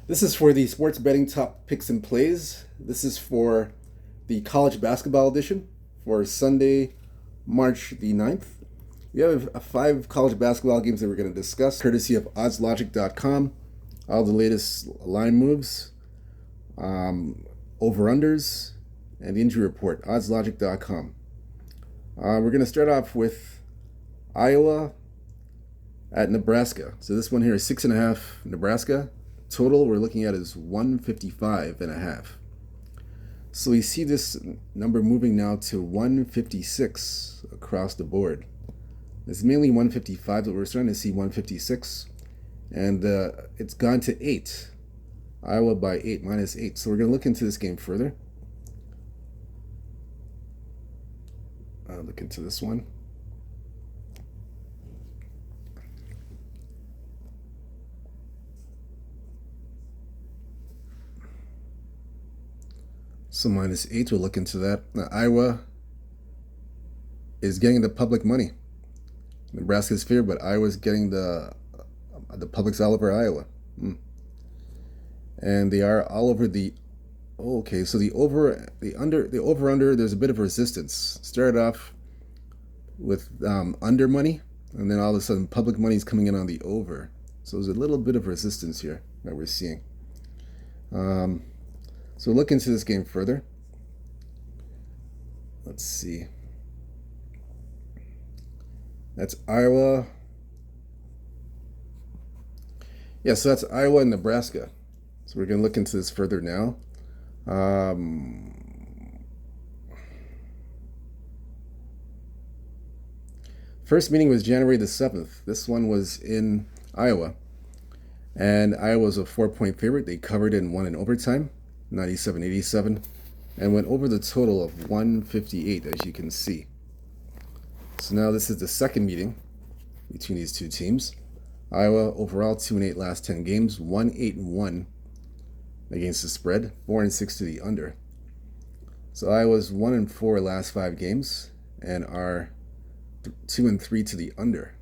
This is for the sports betting top picks and plays. This is for the college basketball edition for Sunday, March the 9th. We have five college basketball games that we're going to discuss, courtesy of oddslogic.com. All the latest line moves, over-unders, and the injury report, oddslogic.com. We're going to start off with Iowa at Nebraska. So this one here is 6.5 Nebraska. Total we're looking at is 155.5. So we see this number moving now to 156 across the board. It's mainly 155, but we're starting to see 156. And it's gone to 8. Iowa by 8, -8. So we're going to look into this game further. Look into this one. So -8, we'll look into that. Now, Iowa is getting the public money. Nebraska's favored, but Iowa's getting the public's all over Iowa. And they are all over the. Okay, so the over under. There's a bit of resistance. Started off with under money, and then all of a sudden public money is coming in on the over. So there's a little bit of resistance here that we're seeing. So look into this game further. Let's see. That's Iowa. Yeah, so that's Iowa and Nebraska. So we're going to look into this further now. First meeting was January the 7th. This one was in Iowa. And Iowa was a 4-point favorite. They covered and won in overtime, 97-87, and went over the total of 158, as you can see. So now this is the second meeting between these two teams. Iowa overall 2-8 last 10 games, 1-8-1 against the spread, 4-6 to the under. So Iowa's 1-4 last 5 games and are 2-3 to the under.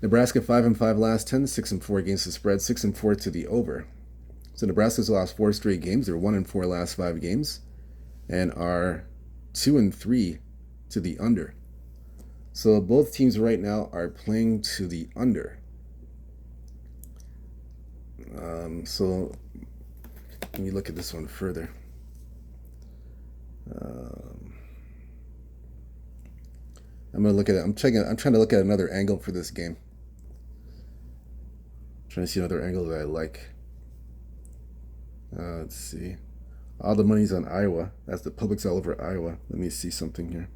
Nebraska 5-5 last 10, 6-4 against the spread, 6-4 to the over. So Nebraska's lost 4 straight games. They're 1-4 last 5 games and are 2-3 to the under. So both teams right now are playing to the under. So let me look at this one further. I'm gonna look at it. I'm trying to look at another angle for this game. Trying to see another angle that I like. Let's see. All the money's on Iowa. That's the public's all over Iowa. Let me see something here.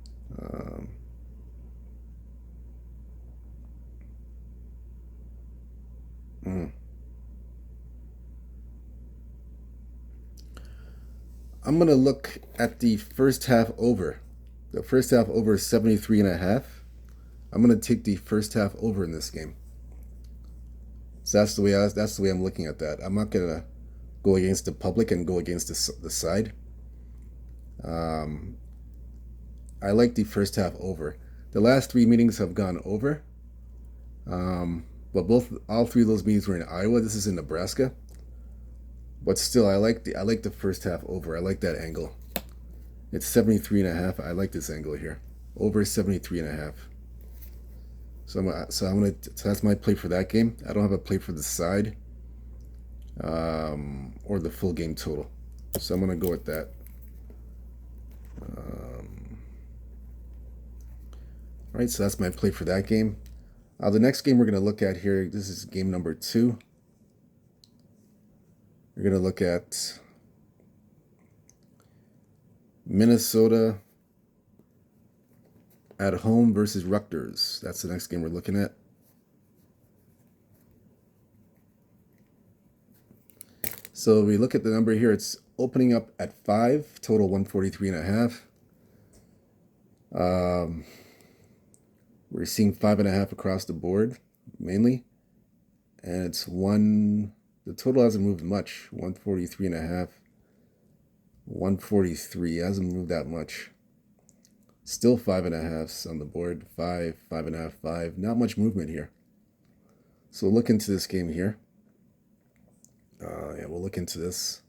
I'm going to look at the first half over. The first half over is 73.5. I'm going to take the first half over in this game. So that's the way I'm looking at that. I'm not going to go against the public and go against the side. I like the first half over. The last 3 meetings have gone over. But all 3 of those meetings were in Iowa. This is in Nebraska. But still, I like the first half over. I like that angle. It's 73.5. I like this angle here. Over 73.5. So that's my play for that game. I don't have a play for the side, or the full game total. So I'm gonna go with that. All right, so that's my play for that game. The next game we're gonna look at here. This is game number 2. We're going to look at Minnesota at home versus Rutgers. That's the next game we're looking at. So we look at the number here. It's opening up at 5, total 143.5. We're seeing 5.5 across the board, mainly. And it's the total hasn't moved much. 143.5. 143 hasn't moved that much. Still 5.5s on the board. 5, 5.5, 5. Not much movement here. So look into this game here. Yeah, we'll look into this.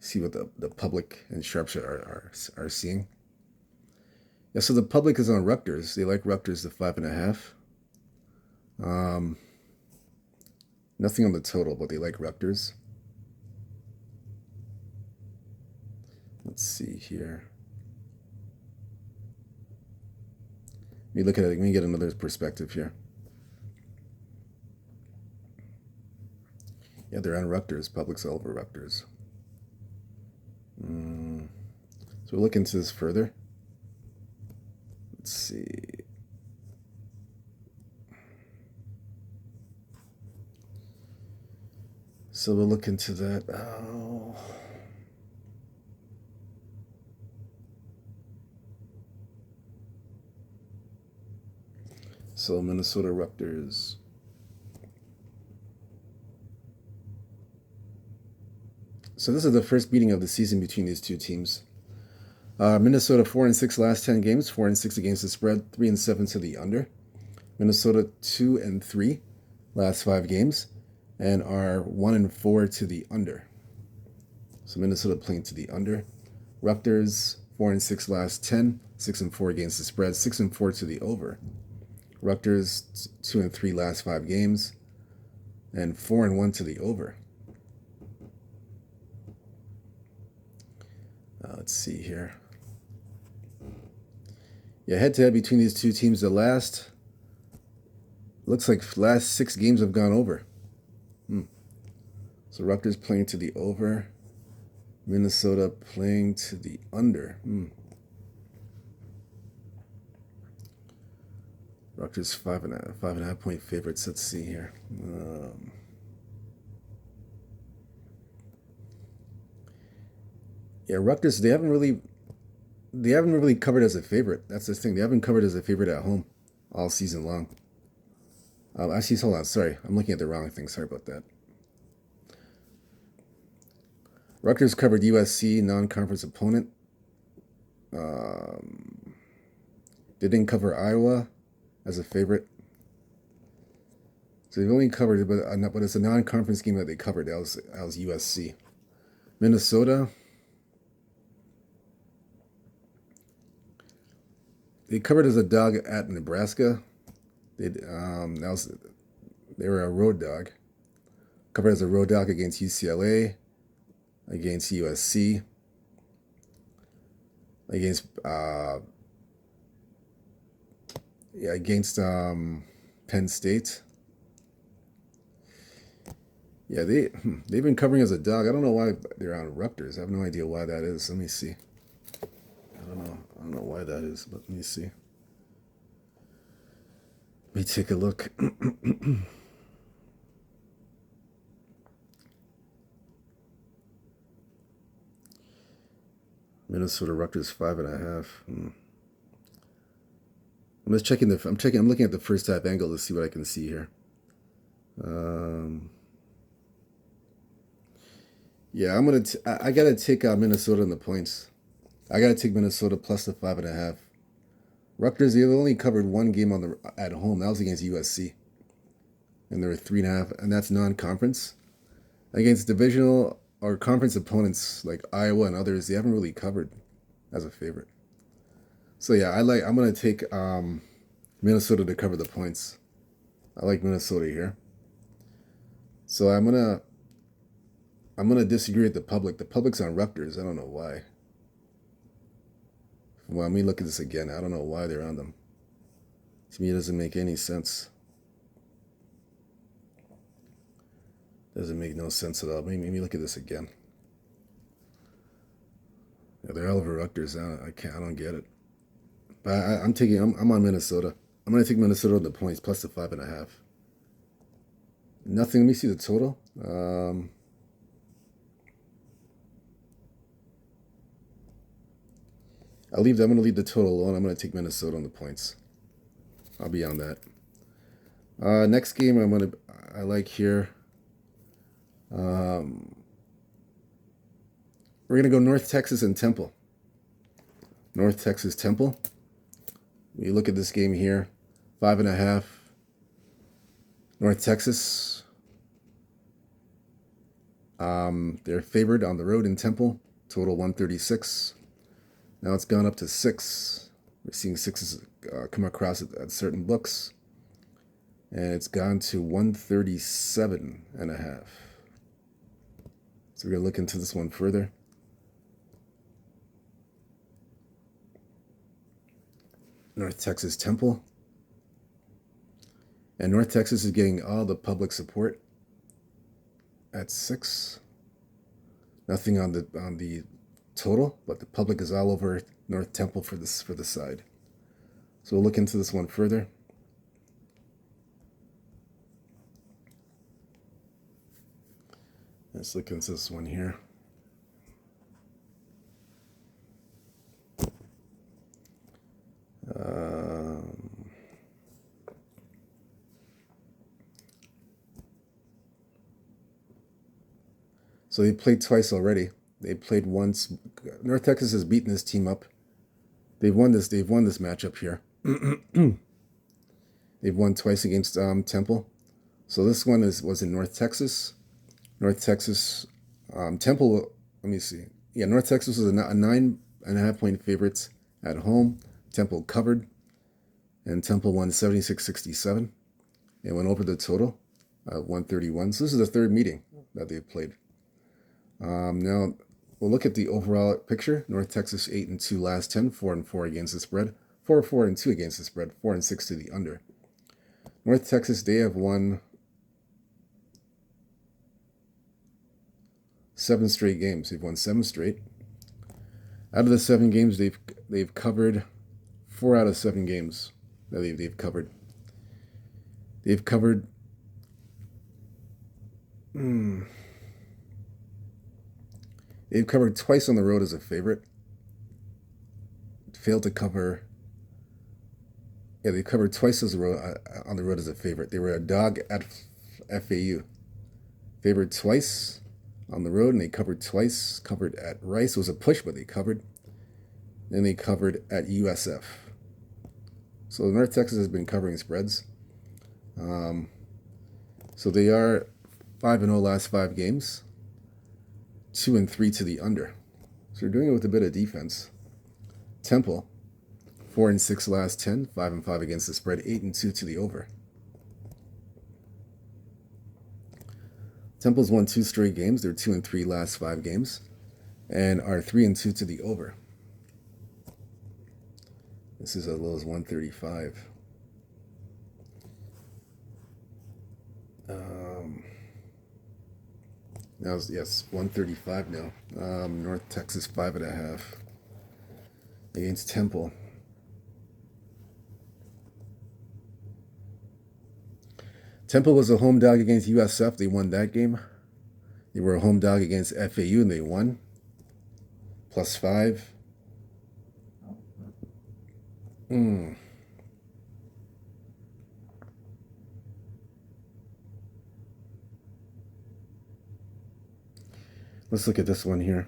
See what the public and sharps are seeing. Yeah, so the public is on Rutgers. They like Rutgers to 5.5. Nothing on the total, but they like Rutgers. Let's see here. Let me look at it. Let me get another perspective here. Yeah, they're on Rutgers. Public's all over Rutgers. So we'll look into this further. Let's see. So we'll look into that. Oh. So Minnesota Rutgers. So this is the first meeting of the season between these two teams. Minnesota 4-6 last 10 games, 4-6 against the spread, 3-7 to the under. Minnesota 2-3 last 5 games, and are 1-4 to the under. So Minnesota playing to the under. Rutgers 4-6 last 10, 6-4 against the spread, 6-4 to the over. Rutgers 2-3 last 5 games, and 4-1 to the over. Let's see here. Yeah, head-to-head between these two teams, looks like last 6 games have gone over. So Rutgers playing to the over, Minnesota playing to the under. Rutgers 5.5 point favorites. Let's see here. Yeah, Rutgers, they haven't really covered as a favorite. That's the thing. They haven't covered as a favorite at home all season long. Actually, hold on. Sorry, I'm looking at the wrong thing. Sorry about that. Rutgers covered USC, non-conference opponent. They didn't cover Iowa as a favorite. So they've only covered it, but it's a non-conference game that they covered. That was USC. Minnesota. They covered as a dog at Nebraska. They were a road dog. Covered as a road dog against UCLA, against USC, against Penn State. Yeah, they've been covering as a dog. I don't know why they're on Rutgers. I have no idea why that is. Let me see. I don't know why that is, but let me see. Let me take a look. Minnesota Rutgers 5.5. I'm just checking I'm looking at the first half angle to see what I can see here. Yeah, I gotta take Minnesota in the points. I gotta take Minnesota plus the 5.5. Rutgers, they've only covered 1 game at home. That was against USC, and there were 3.5, and that's non-conference. Against divisional or conference opponents like Iowa and others, they haven't really covered as a favorite. So yeah, I'm gonna take Minnesota to cover the points. I like Minnesota here. So I'm gonna disagree with the public. The public's on Rutgers. I don't know why. Well, let me look at this again. I don't know why they're on them. To me, it doesn't make any sense. Doesn't make no sense at all. Let me look at this again. Yeah, they're all over Rutgers. I don't get it. But I'm on Minnesota. I'm gonna take Minnesota on the points plus the 5.5. Nothing. Let me see the total. I'm gonna leave the total alone. I'm gonna take Minnesota on the points. I'll be on that. Next game I like here. We're gonna go North Texas and Temple. North Texas Temple. We look at this game here, 5.5. North Texas. They're favored on the road in Temple, total 136. Now it's gone up to 6. We're seeing 6s come across at certain books. And it's gone to 137.5. So we're going to look into this one further. North Texas Temple. And North Texas is getting all the public support at 6. Nothing on the total, but the public is all over North Temple for the side. So we'll look into this one further. Let's look into this one here. So they played twice already. They played once. North Texas has beaten this team up. They've won this matchup here. They've won twice against Temple. So this one was in North Texas. North Texas, Temple. Let me see. Yeah, North Texas was a 9.5 point favorite at home. Temple covered, and Temple won 76-67. It went over the total, 131. So this is the third meeting that they've played. Now we'll look at the overall picture. North Texas 8-2 last 10, 4-4 against the spread, 4-4-2 against the spread, 4-6 to the under. North Texas, they have won 7 straight games. They've won 7 straight. Out of the 7 games, they've covered 4 out of 7 games that they've covered. They've covered. They've covered twice on the road as a favorite. Failed to cover. Yeah, they covered twice on the road as a favorite. They were a dog at FAU. Favored twice on the road, and they covered twice. Covered at Rice. It was a push, but they covered. Then they covered at USF. So North Texas has been covering spreads. So they are 5-0 last 5 games. 2-3 to the under. So they're doing it with a bit of defense. Temple, 4-6 last 10, 5-5 against the spread, 8-2 to the over. Temple's won 2 straight games. They're 2-3 last 5 games, and are 3-2 to the over. This is as low as 135. Now, yes, 135 now. North Texas 5.5 against Temple. Temple was a home dog against USF. They won that game. They were a home dog against FAU, and they won. +5. Let's look at this one here.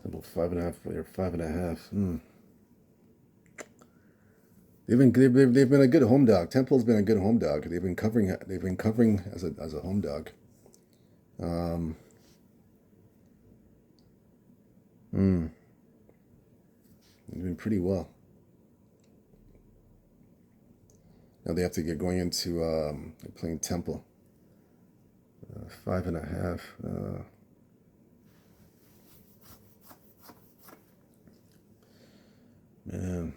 Temple 5.5 or 5.5. They've been a good home dog. Temple's been a good home dog. They've been covering as a home dog. They've been pretty well. Now they have to get going into they're playing Temple. 5.5. Man.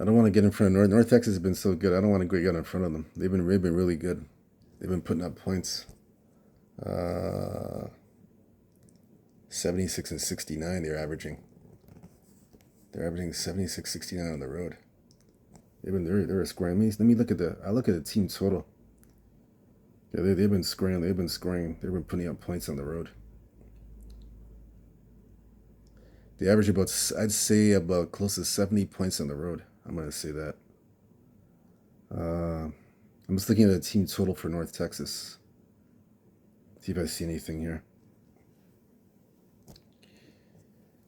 I don't want to get in front of North Texas has been so good. I don't want to get in front of them. They've been really good. They've been putting up points. 76 and 69 they're averaging. They're averaging 76, 69 on the road. They're scoring. Let me look at the team total. Yeah, they've been scoring. They've been putting up points on the road. They average I'd say about close to 70 points on the road. I'm going to say that. I'm just looking at the team total for North Texas. See if I see anything here.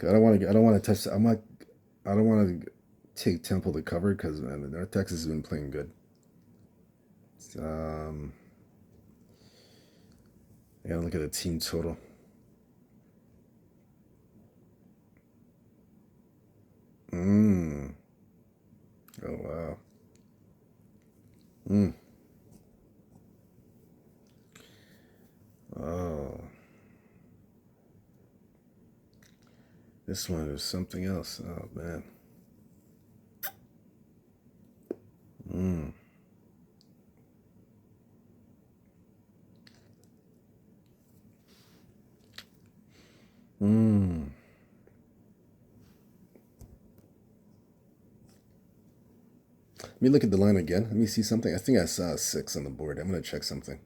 I don't want to touch. I don't want to take Temple to cover because North Texas has been playing good. I gotta look at the team total. Oh wow. Oh. This one is something else. Oh man. Let me look at the line again. Let me see something. I think I saw a 6 on the board. I'm gonna check something.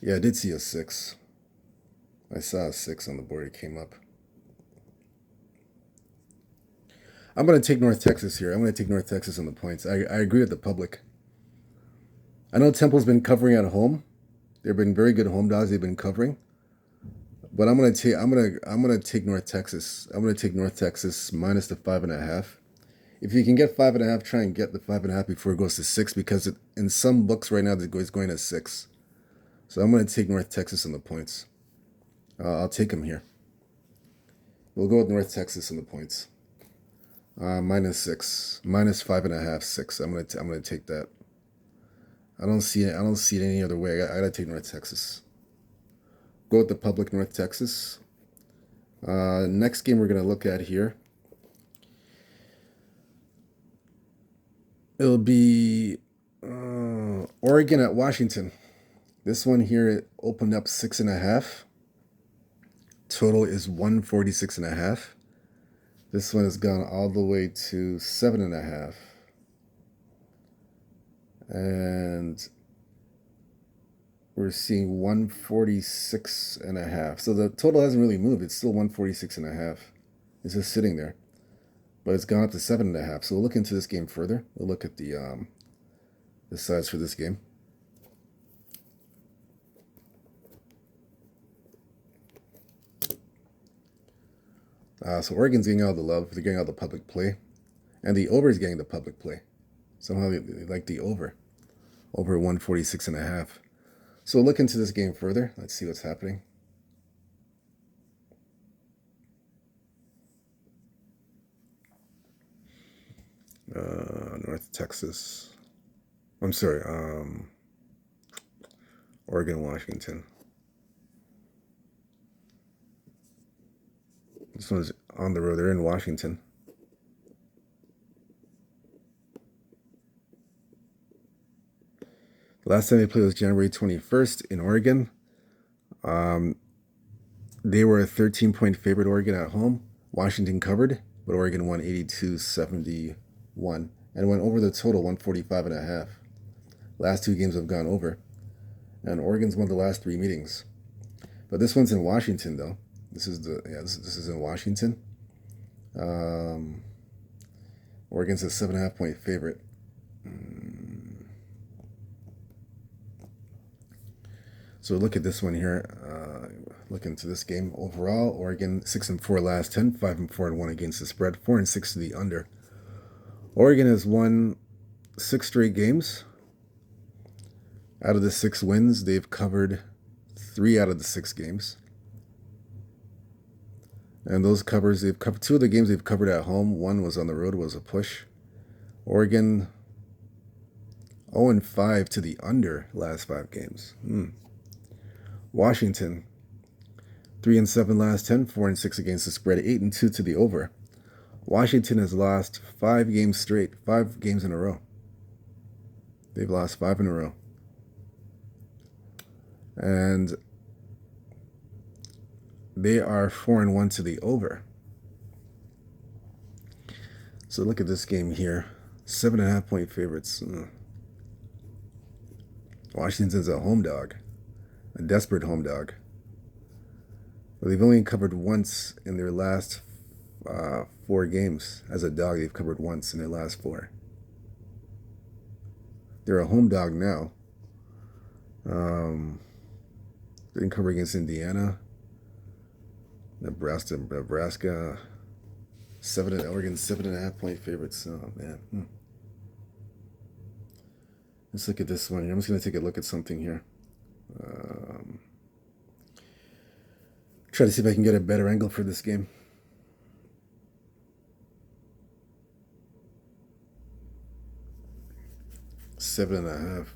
Yeah, I did see a 6. I saw a 6 on the board. It came up. I'm going to take North Texas here. I'm going to take North Texas on the points. I agree with the public. I know Temple's been covering at home. They've been very good home dogs. They've been covering. But I'm going to take North Texas. I'm going to take North Texas minus the 5.5. If you can get 5.5, try and get the 5.5 before it goes to 6 because in some books right now it's going to 6. So I'm going to take North Texas on the points. I'll take them here. We'll go with North Texas on the points. Minus 6, minus 5.5, 6. I'm gonna take that. I don't see it any other way. I gotta take North Texas. Go with the public, North Texas. Next game we're gonna look at here. It'll be Oregon at Washington. This one here it opened up 6.5. Total is 146.5. This one has gone all the way to 7.5. And we're seeing 146.5. So the total hasn't really moved. It's still 146.5. It's just sitting there. But it's gone up to 7.5. So we'll look into this game further. We'll look at the sides for this game. So Oregon's getting all the love. They're getting all the public play. And the over is getting the public play. Somehow they like the over. Over 146.5. So we'll look into this game further. Let's see what's happening. North Texas. I'm sorry. Oregon, Washington. This one's on the road. They're in Washington. The last time they played was January 21st in Oregon. They were a 13-point favorite, Oregon at home. Washington covered, but Oregon won 82-71 and went over the total 145.5. Last 2 games have gone over, and Oregon's won the last 3 meetings. But this one's in Washington, though. This is in Washington. Oregon's a 7.5-point favorite. So look at this one here. Look into this game. Overall, Oregon 6-4 last 10, 5-4-1 against the spread, 4-6 to the under. Oregon has won 6 straight games. Out of the 6 wins, they've covered 3 out of the 6 games. And those covers, they've covered 2 of the games they've covered at home. 1 was on the road, was a push. Oregon 0-5 to the under last 5 games. Washington 3-7 last 10, 4-6 against the spread, 8-2 to the over. Washington has lost 5 games straight, 5 games in a row. They've lost 5 in a row. And they are 4-1 to the over. So look at this game here. 7.5-point favorites. Washington's a home dog. A desperate home dog. But they've only covered once in their last 4 games. As a dog, they've covered once in their last 4. They're a home dog now. Didn't cover against Indiana. Nebraska. 7 7.5 point favorites. Oh man. Let's look at this one here. I'm just going to take a look at something here. Try to see if I can get a better angle for this game. Seven and a half.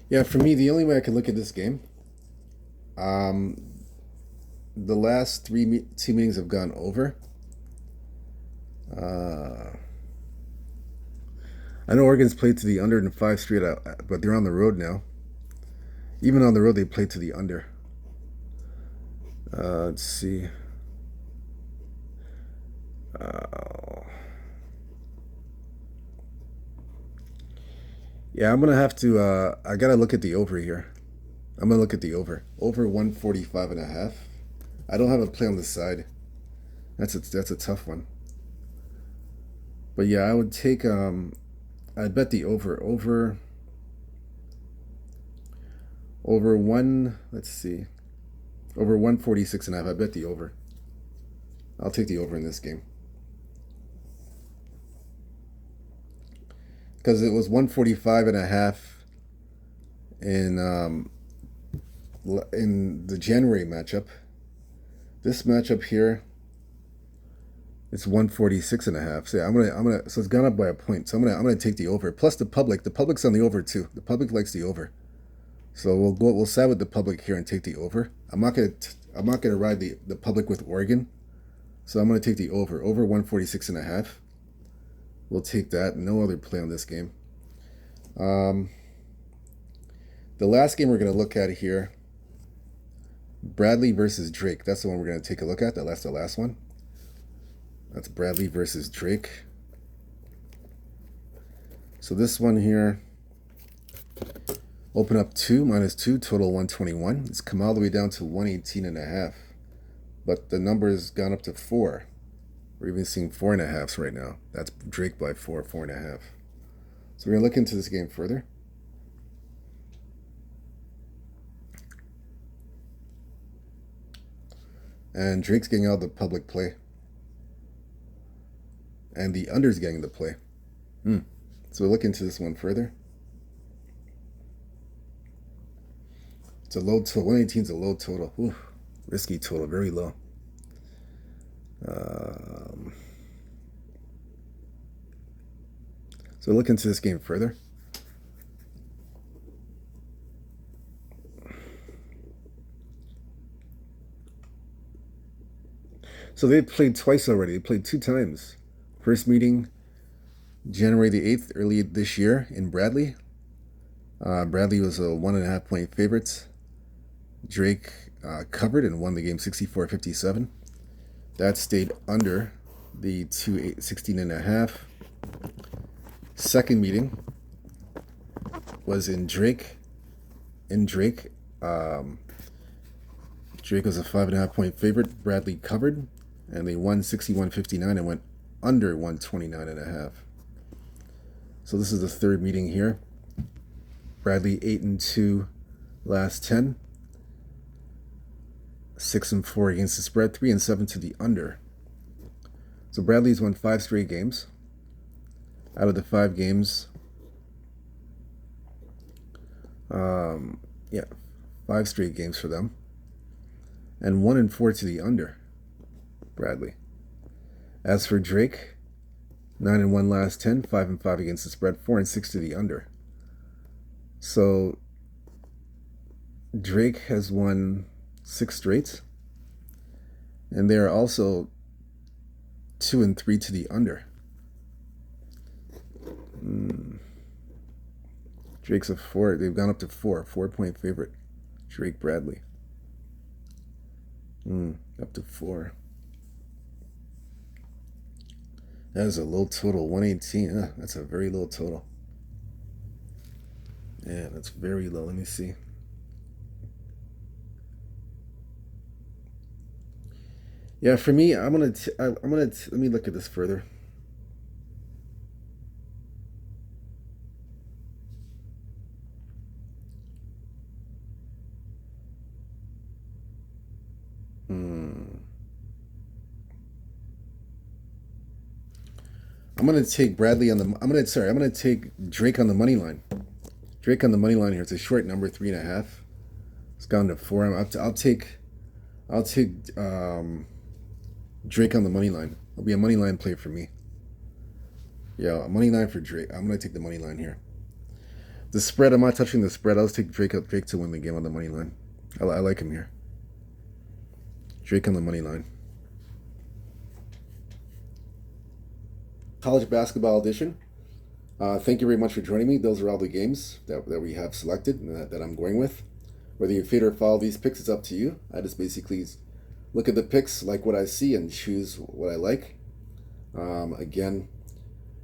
Yeah, for me, the only way I can look at this game, the last two meetings have gone over. I know Oregon's played to the under in 5 straight out, but they're on the road now. Even on the road, they played to the under. Let's see. Yeah, I'm going to have to, I got to look at the over here. I'm going to look at the over. Over 145 and a half. I don't have a play on the side. That's a tough one. But yeah, I would take, I'd bet the over. Over one, let's see. Over 146 and a half. I bet the over. I'll take the over in this game. Because it was 145 and a half in the January matchup. This matchup here, it's 146 and a half. So yeah, so it's gone up by a point. So I'm gonna take the over. Plus the public's on the over too. The public likes the over. So we'll side with the public here and take the over. I'm not gonna ride the public with Oregon. So I'm gonna take the over. Over 146 and a half. We'll take that. No other play on this game. The last game we're going to look at here, Bradley versus Drake. That's the one we're going to take a look at. That's the last one. That's Bradley versus Drake. So this one here, open up 2, -2, total 121. It's come all the way down to 118 and a half. But the number has gone up to 4. We're even seeing 4.5s right now. That's Drake by 4.5. So we're going to look into this game further. And Drake's getting out the public play. And the under's getting the play. So we'll look into this one further. It's a low total. 118 is a low total. Ooh, risky total, very low. So look into this game further. So they played twice already. They played 2 times. First meeting, January the 8th, early this year in Bradley. Bradley was a 1.5 point favorite. Drake covered and won the game 64-57. That stayed under the 16 and a half. Second meeting was in Drake. Drake was a 5.5 point favorite. Bradley covered, and they won 61-59 and went under 129 and a half. So this is the third meeting here. Bradley 8-2 last 10. 6-4 against the spread. 3-7 to the under. So Bradley's won 5 straight games. Out of the 5 games, 5 straight games for them, and 1-4 to the under. Bradley. As for Drake, 9-1 last 10, 5-5 against the spread, 4-6 to the under. So Drake has won 6 straight, and they are also 2-3 to the under. Drake's a 4. They've gone up to 4 point favorite. Drake Bradley. Up to 4. That is a low total, 118. That's a very low total. Yeah, that's very low. Let me see. Yeah, for me, let me look at this further. Hmm. I'm gonna take Bradley on the. I'm gonna take Drake on the money line. Drake on the money line here. It's a short number, 3.5. It's gone to 4. I'll take Drake on the money line. It'll be a money line play for me. Yeah, a money line for Drake. I'm gonna take the money line here. The spread. I'm not touching the spread. I'll take Drake to win the game on the money line. I like him here. Drake on the money line. College basketball edition. Thank you very much for joining me. Those are all the games that we have selected and that I'm going with. Whether you fade or follow these picks, it's up to you. I just basically look at the picks, like what I see, and choose what I like. Again,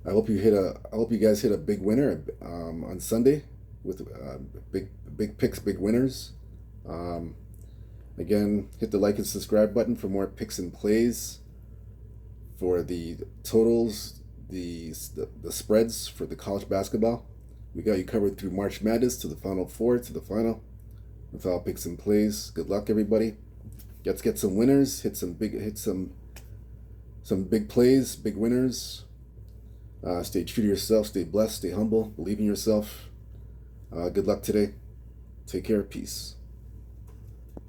I hope you guys hit a big winner on Sunday with big picks, big winners. Um, Again, hit the like and subscribe button for more picks and plays for the totals, the spreads for the college basketball. We got you covered through March Madness to the Final Four to the final with all picks and plays. Good luck, everybody. Let's get some winners. Hit some big plays, big winners. Stay true to yourself. Stay blessed. Stay humble. Believe in yourself. Good luck today. Take care. Peace.